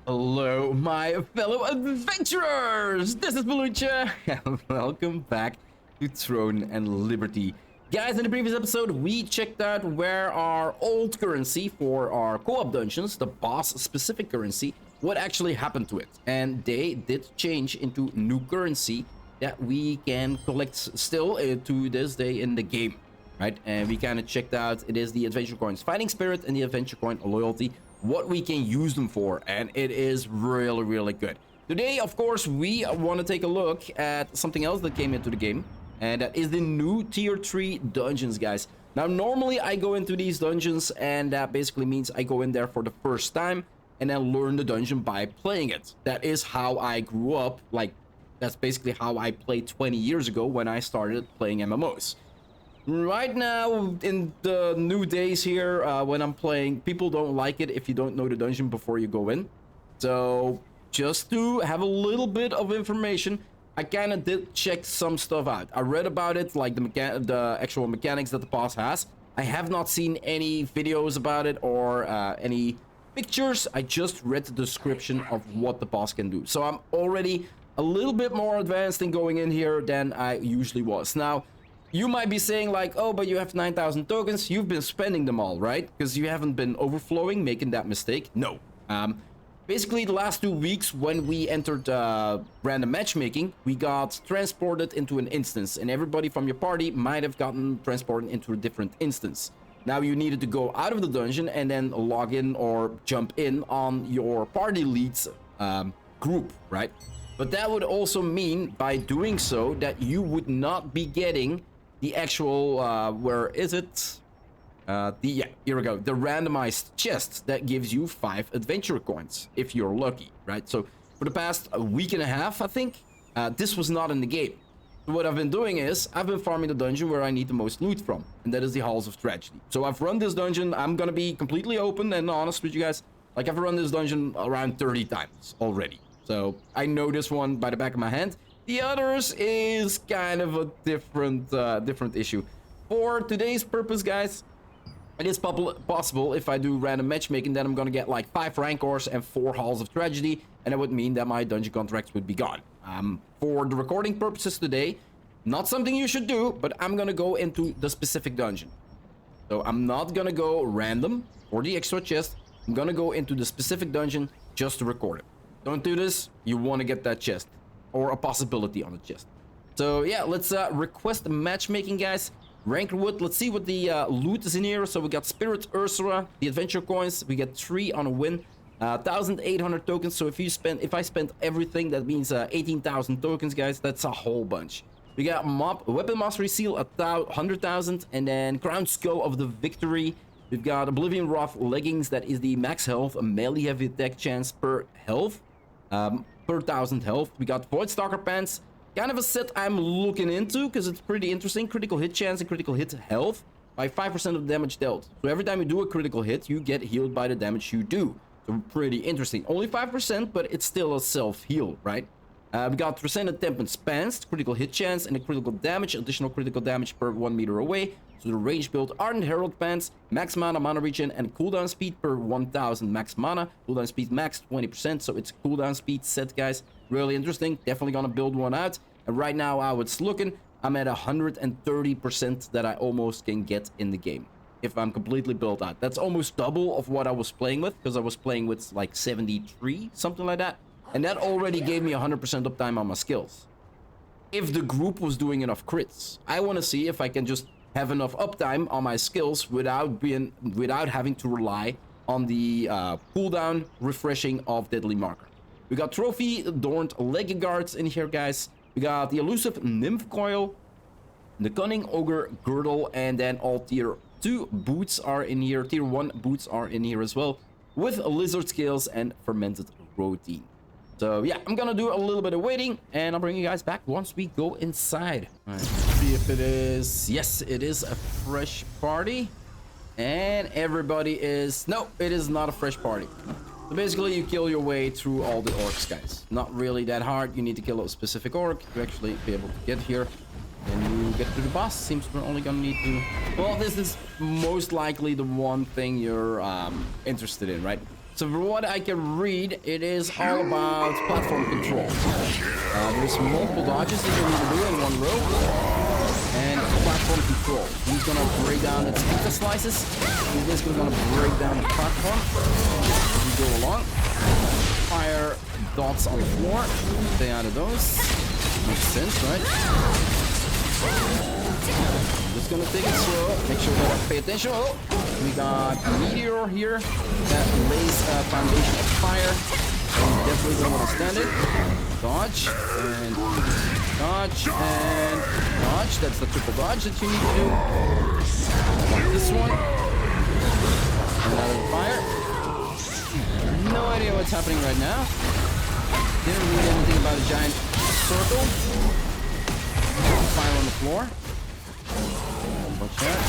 Hello, my fellow adventurers! This is Mloentje, and welcome back to Throne and Liberty. Guys, in the previous episode, we checked out where our old currency for our co-op dungeons, the boss-specific currency, what actually happened to it. And they did change into new currency that we can collect still to this day in the game, right? And we kind of checked out, it is the Adventure Coins Fighting Spirit and the Adventure Coin Loyalty, what we can use them for, and it is really good. Today, of course, we want to take a look at something else that came into the game, and that is the new tier 3 dungeons, guys. Now, normally I go into these dungeons, and that basically means I go in there for the first time and then learn the dungeon by playing it. That is how I grew up. Like, that's basically how I played 20 years ago when I started playing MMOs. Right now, in the new days here, when I'm playing, people don't like it if you don't know the dungeon before you go in. So, just to have a little bit of information, I kind of did check some stuff out. I read about it, like the actual mechanics that the boss has. I have not seen any videos about it or any pictures. I just read the description of what the boss can do. So, I'm already a little bit more advanced in going in here than I usually was. Now, you might be saying like, oh, but you have 9,000 tokens. You've been spending them all, right? Because you haven't been overflowing, making that mistake. No. Basically, the last 2 weeks when we entered random matchmaking, we got transported into an instance. And everybody from your party might have gotten transported into a different instance. Now you needed to go out of the dungeon and then log in or jump in on your party lead's group, right? But that would also mean, by doing so, that you would not be getting the actual, where is it? Yeah, here we go. The randomized chest that gives you 5 adventure coins, if you're lucky, right? So, for the past week and a half, I think, this was not in the game. So what I've been doing is, I've been farming the dungeon where I need the most loot from, and that is the Halls of Tragedy. So I've run this dungeon, I'm gonna be completely open and honest with you guys. Like, I've run this dungeon around 30 times already. So, I know this one by the back of my hand. The others is kind of a different issue. For today's purpose, guys, it is possible if I do random matchmaking that I'm gonna get like 5 Rancors and 4 Halls of Tragedy, and that would mean that my dungeon contracts would be gone. For the recording purposes today, not something you should do, but I'm gonna go into the specific dungeon. So I'm not gonna go random for the extra chest. I'm gonna go into the specific dungeon just to record it. Don't do this, you want to get that chest. Or a possibility on the chest. So yeah, let's request matchmaking, guys. Rancorwood, let's see what the loot is in here. So we got Spirit Ursula, the adventure coins. We get 3 on a win. 1,800 tokens. So if I spend everything, that means 18,000 tokens, guys. That's a whole bunch. We got Weapon Mastery Seal, 100,000. And then Crown Skull of the Victory. We've got Oblivion Wrath Leggings, that is the max health, a melee heavy attack chance per health. Per 1,000 health. We got Voidstalker Pants, kind of a set I'm looking into because it's pretty interesting. Critical hit chance and critical hit health by 5% of the damage dealt. So every time you do a critical hit, you get healed by the damage you do. So pretty interesting. Only 5%, but it's still a self-heal, right? We got Transcendent Tempest Pants, critical hit chance and a critical damage, additional critical damage per 1 meter away. So the range build Ardent Herald Pants, max mana regen, and cooldown speed per 1000 max mana. Cooldown speed max 20%, so it's a cooldown speed set, guys. Really interesting. Definitely gonna build one out. And right now, how it's looking, I'm at 130% that I almost can get in the game if I'm completely built out. That's almost double of what I was playing with, because I was playing with like 73, something like that. And that already gave me 100% uptime on my skills. If the group was doing enough crits, I want to see if I can just have enough uptime on my skills without having to rely on the cooldown refreshing of Deadly Marker. We got Trophy Adorned Leg Guards in here, guys. We got the Elusive Nymph Coil, the Cunning Ogre Girdle, and then all tier 2 boots are in here. Tier 1 boots are in here as well, with Lizard Scales and Fermented Protein. So yeah, I'm gonna do a little bit of waiting, and I'll bring you guys back once we go inside. All right, see if it is. Yes, it is a fresh party, and everybody is. No, it is not a fresh party. So basically, you kill your way through all the orcs, guys. Not really that hard. You need to kill a specific orc to actually be able to get here. Then you get to the boss. Seems we're only gonna need to. Well, this is most likely the one thing you're interested in, right? So from what I can read, it is all about platform control. There's multiple dodges that you need to do in one row. And platform control. He's gonna break down its pizza slices. He's basically gonna break down the platform. You go along. Fire dots on the floor. Stay out of those. Makes sense, right? Just gonna take it slow. Make sure that I pay attention. Oh, we got a meteor here that lays a foundation of fire. And you definitely don't want to stand it. Dodge and dodge and dodge. That's the triple dodge that you need to do. Like this one. And out of the fire. No idea what's happening right now. Didn't read anything about a giant circle. Fire on the floor. Watch that.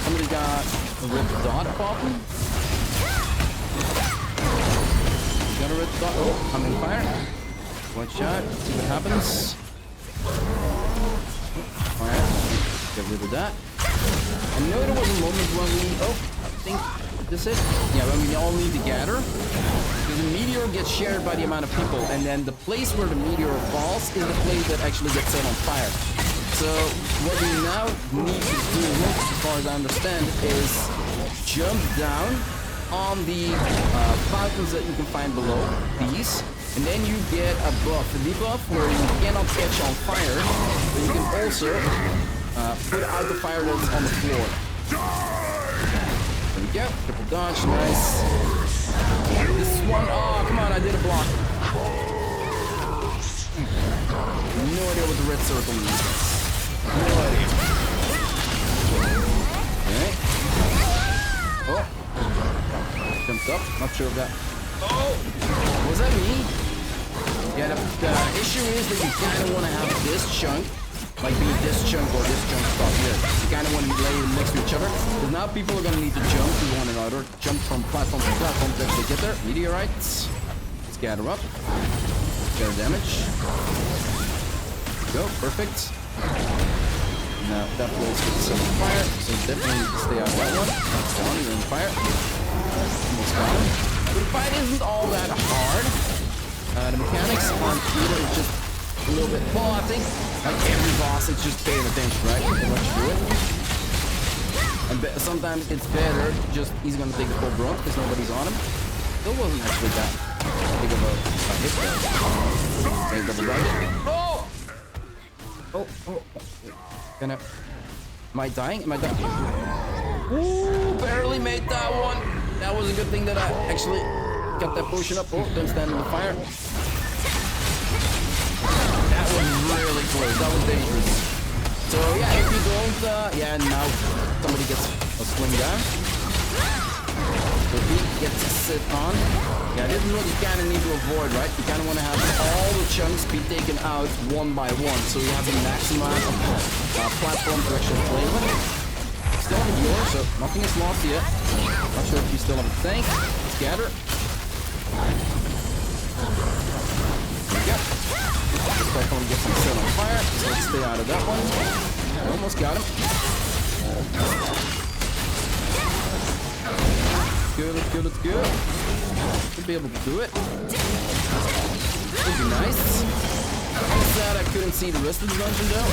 Somebody got a red dot popping. Got a red dot. Oh, I'm in fire. Watch out. See what happens. Fire. Get rid of that. I know there was a moment when we... Oh, I think this is it. Yeah, when we all need to gather. Because the meteor gets shared by the amount of people. And then the place where the meteor falls is the place that actually gets set on fire. So what we now need to do, as far as I understand, is jump down on the fountains that you can find below these, and then you get a buff, a debuff where you cannot catch on fire, but you can also put out the fire that's on the floor. There we go, triple dodge, nice. This one, oh come on, I did a block. No idea what the red circle means. No idea. Okay. Oh. Jumped up. Not sure of that. Oh! Was that me? Yeah, the issue is that you kind of want to have this chunk, like be this chunk or this chunk spot here. You kind of want to lay them next to each other. Because now people are going to need to jump to one another. Jump from platform to platform to actually get there. Meteorites. Let's gather up. Gather damage. Go. Perfect. Now that place gets some fire, so definitely need to stay out of that one. Down, you're in fire. Almost got him. But the fight isn't all that hard. The mechanics aren't either, it's just a little bit... Well, I think like every boss, it's just paying attention, right? To what you do it. And sometimes it's better, just he's gonna take the full brunt because nobody's on him. Still wasn't actually that big of a hit there. Okay, double dodge. Oh! Oh. Am I dying? Am I dying? Ooh, barely made that one. That was a good thing that I actually got that potion up. Oh, don't stand in the fire. That was really close. That was dangerous. So yeah, if you don't, yeah, now somebody gets a swing down. So he gets to sit on. Yeah, this is what you kind of need to avoid, right? You kind of want to have all the chunks be taken out one by one, so you have the maximum platform to actually play with. Still on the viewer, so nothing is lost yet. Not sure if you still have a tank. Let's gather. There we go. Looks like I want to get some set on fire, so let's stay out of that one. I almost got him. Let's go. Should be able to do it. Would be nice. Sad I couldn't see the rest of the dungeon though.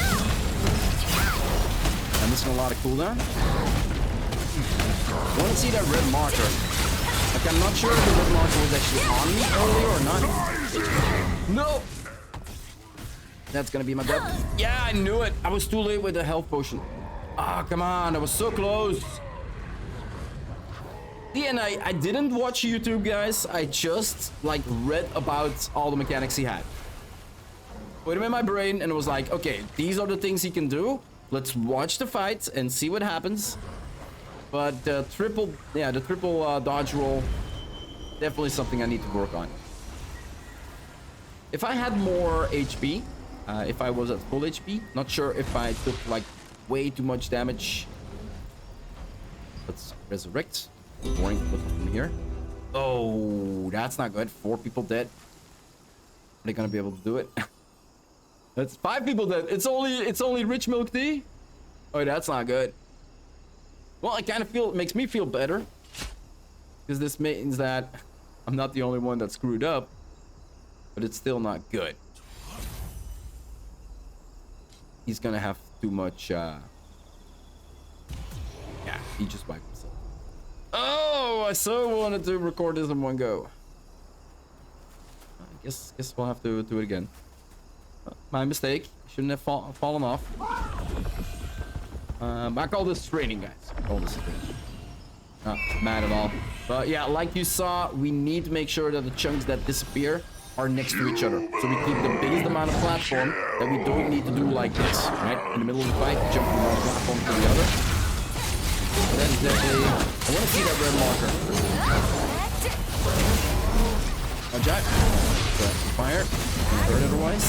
I'm missing a lot of cooldown. I want to see that red marker. Like I'm not sure if the red marker was actually on me earlier or not. No! That's gonna be my death. Yeah, I knew it. I was too late with the health potion. Ah, come on. I was so close. Yeah, and I didn't watch YouTube, guys. I just, like, read about all the mechanics he had. Put him in my brain and it was like, okay, these are the things he can do. Let's watch the fight and see what happens. But the triple dodge roll, definitely something I need to work on. If I had more HP, if I was at full HP, not sure if I took, like, way too much damage. Let's resurrect. Boring from here. Oh, that's not good. 4 people dead. Are they gonna be able to do it? That's 5 people dead. It's only rich milk tea. Oh, that's not good. Well, I kind of feel it makes me feel better because this means that I'm not the only one that screwed up, but it's still not good. He's gonna have too much, yeah, he just wiped himself. Oh, I so wanted to record this in one go. I guess we'll have to do it again. My mistake. Shouldn't have fallen off. I call this training, guys. I call this training. Not mad at all. But yeah, like you saw, we need to make sure that the chunks that disappear are next to each other. So we keep the biggest amount of platform that we don't need to do like this, right? In the middle of the fight, jump from one platform to the other. And that's definitely... I want to see that red marker. Watch out. Fire. Hurt otherwise.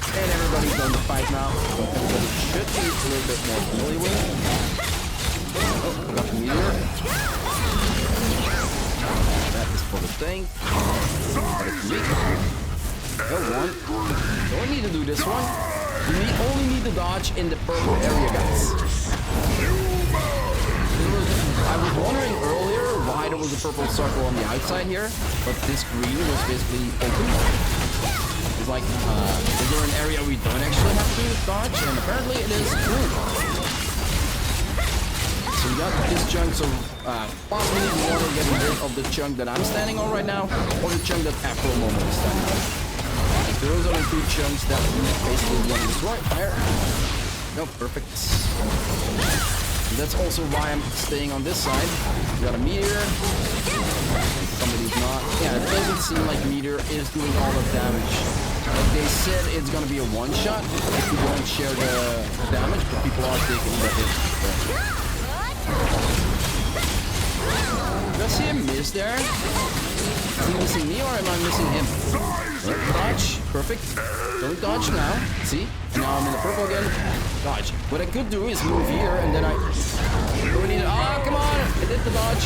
And everybody's done the fight now. So everybody should be a little bit more familiar with it. Oh, got the meteor. That is for the thing. That is me. Go one. Don't need to do this one. You only need to dodge in the purple area, guys. I was wondering earlier why there was a purple circle on the outside here, but this green was basically open. It's like, is there an area we don't actually have to dodge? And apparently it is true. So we got this chunk, so possibly we want to get rid of the chunk that I'm standing on right now, or the chunk that Afro Moment is standing on. Those are the two chunks that we basically want to destroy. Fire. No, perfect. And that's also why I'm staying on this side. We got a meteor. Somebody's not. Yeah, it doesn't seem like meteor is doing all the damage. Like they said, it's gonna be a one-shot if you don't share the damage, but people are taking the hit. Did I see him miss there? Is he missing me or am I missing him? Dodge. Perfect. Don't dodge now. See? And now I'm in the purple again. Dodge. What I could do is move here and then I... don't need it. Oh, come on! I did the dodge.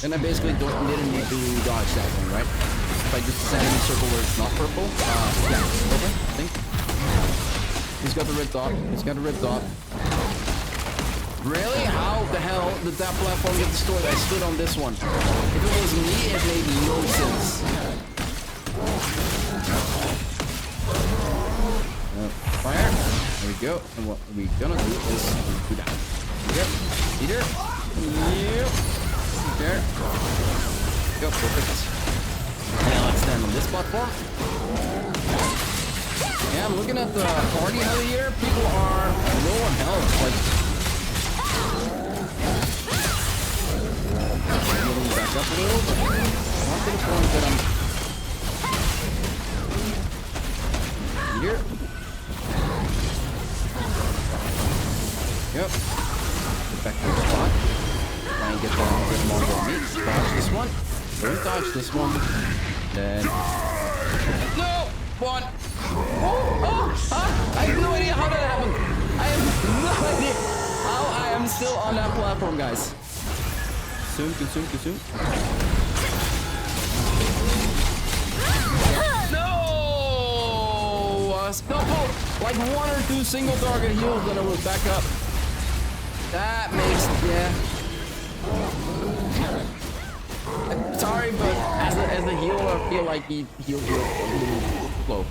And I basically didn't need to dodge that one, right? If I just stand in a circle where it's not purple. Yeah. Okay, I think. He's got the red dot. He's got a red dot. Really? How the hell did that platform get destroyed? I stood on this one. If it was me, it made no sense. Fire. There we go. And what we're gonna do is do that. Here. Either. Yep. There. Go. Perfect. Now let's stand on this platform. Yeah, I'm looking at the party over here. People are low on health. Like, getting back up a little, but not to the point that I'm here. Yep. Get back to the spot. Try and get the red marker on me. Dodge this one. Don't dodge this one. Then no! One! I have no idea how that happened. I have no idea how I am still on that platform, guys. Consume. No! Couple, like one or two single target heals, then it was back up. That makes, yeah. I'm sorry, but as a healer, I feel like he heals you a little slow.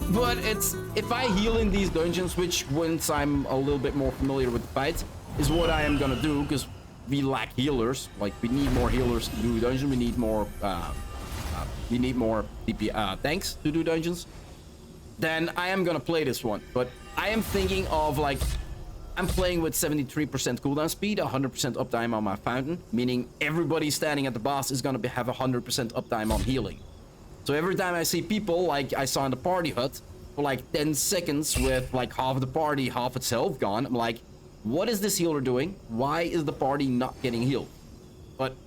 But it's, if I heal in these dungeons, which once I'm a little bit more familiar with the fights, is what I am gonna do, because we lack healers. Like, we need more healers to do dungeons. We need more DP tanks to do dungeons. Then I am gonna play this one. But I am thinking of, like, I'm playing with 73% cooldown speed, 100% uptime on my fountain, meaning everybody standing at the boss is gonna have 100% uptime on healing. So every time I see people, like I saw in the party hut, for like 10 seconds with like half of the party, half its health gone, I'm like, what is this healer doing? Why is the party not getting healed? But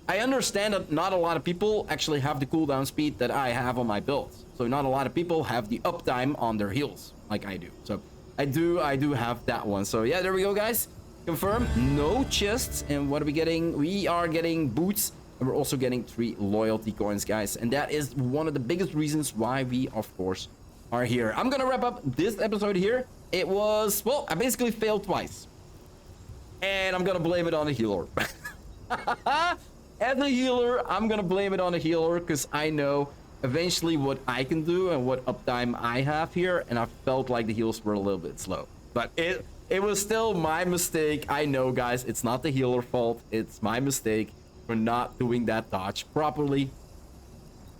I understand that not a lot of people actually have the cooldown speed that I have on my builds. So not a lot of people have the uptime on their heals like I do. So I do have that one. So yeah, there we go, guys. Confirm, no chests. And what are we getting? We are getting boots. And we're also getting 3 loyalty coins, guys. And that is one of the biggest reasons why we, of course, are here. I'm gonna wrap up this episode here. It was, well, I basically failed twice. And I'm gonna blame it on the healer. As a healer, I'm gonna blame it on the healer because I know eventually what I can do and what uptime I have here, and I felt like the heals were a little bit slow. But it was still my mistake. I know, guys, it's not the healer fault. It's my mistake for not doing that dodge properly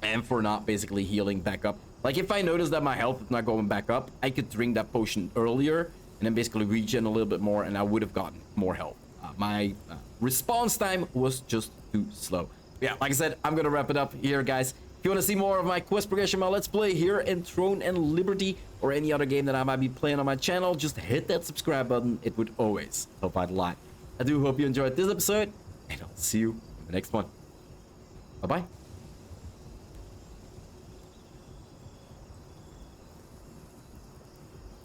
and for not basically healing back up. Like, if I noticed that my health is not going back up, I could drink that potion earlier and then basically regen a little bit more, and I would have gotten more health. My response time was just too slow. Yeah, like I said, I'm gonna wrap it up here, guys. If you want to see more of my quest progression, my Let's Play here in Throne and Liberty, or any other game that I might be playing on my channel, just hit that subscribe button. It would always help out a lot. I do hope you enjoyed this episode, and I'll see you in the next one. Bye-bye.